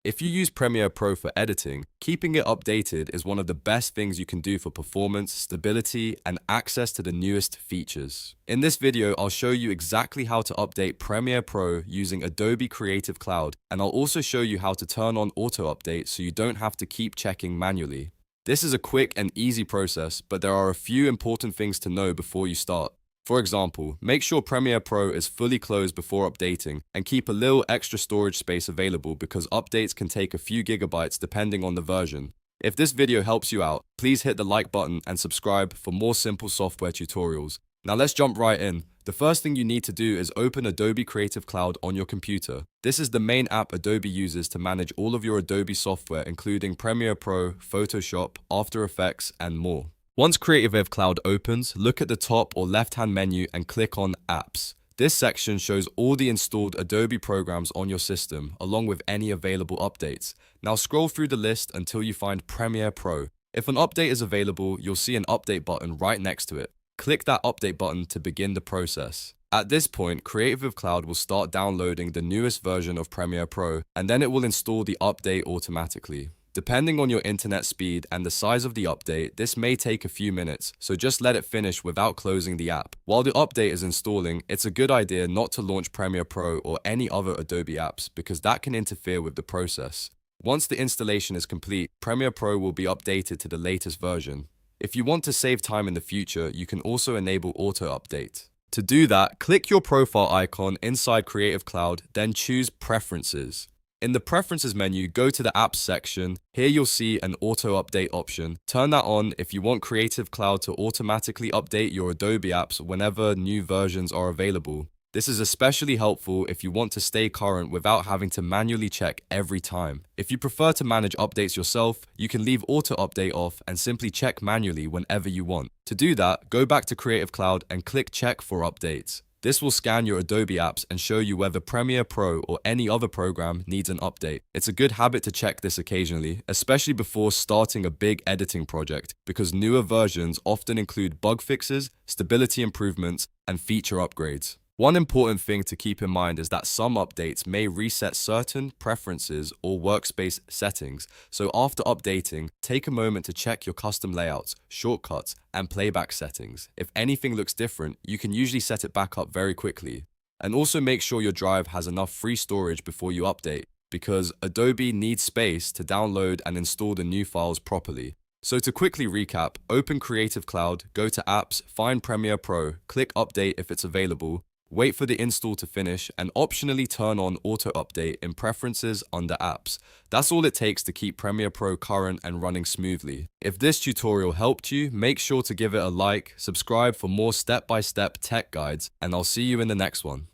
If you use Premiere Pro for editing, keeping it updated is one of the best things you can do for performance, stability, and access to the newest features. In this video, I'll show you exactly how to update Premiere Pro using Adobe Creative Cloud, and I'll also show you how to turn on auto update so you don't have to keep checking manually. This is a quick and easy process, but there are a few important things to know before you start. For example, make sure Premiere Pro is fully closed before updating and keep a little extra storage space available because updates can take a few gigabytes depending on the version. If this video helps you out, please hit the like button and subscribe for more simple software tutorials. Now let's jump right in. The first thing you need to do is open Adobe Creative Cloud on your computer. This is the main app Adobe uses to manage all of your Adobe software, including Premiere Pro, Photoshop, After Effects, and more. Once Creative Cloud opens, look at the top or left-hand menu and click on Apps. This section shows all the installed Adobe programs on your system, along with any available updates. Now scroll through the list until you find Premiere Pro. If an update is available, you'll see an update button right next to it. Click that update button to begin the process. At this point, Creative Cloud will start downloading the newest version of Premiere Pro, and then it will install the update automatically. Depending on your internet speed and the size of the update, this may take a few minutes, so just let it finish without closing the app. While the update is installing, it's a good idea not to launch Premiere Pro or any other Adobe apps because that can interfere with the process. Once the installation is complete, Premiere Pro will be updated to the latest version. If you want to save time in the future, you can also enable auto update. To do that, click your profile icon inside Creative Cloud, then choose Preferences. In the Preferences menu, go to the Apps section. Here you'll see an Auto Update option. Turn that on if you want Creative Cloud to automatically update your Adobe apps whenever new versions are available. This is especially helpful if you want to stay current without having to manually check every time. If you prefer to manage updates yourself, you can leave Auto Update off and simply check manually whenever you want. To do that, go back to Creative Cloud and click Check for Updates. This will scan your Adobe apps and show you whether Premiere Pro or any other program needs an update. It's a good habit to check this occasionally, especially before starting a big editing project, because newer versions often include bug fixes, stability improvements, and feature upgrades. One important thing to keep in mind is that some updates may reset certain preferences or workspace settings, so after updating, take a moment to check your custom layouts, shortcuts, and playback settings. If anything looks different, you can usually set it back up very quickly. And also make sure your drive has enough free storage before you update, because Adobe needs space to download and install the new files properly. So to quickly recap, open Creative Cloud, go to Apps, find Premiere Pro, click Update if it's available, wait for the install to finish, and optionally turn on Auto Update in Preferences under Apps. That's all it takes to keep Premiere Pro current and running smoothly. If this tutorial helped you, make sure to give it a like, subscribe for more step-by-step tech guides, and I'll see you in the next one.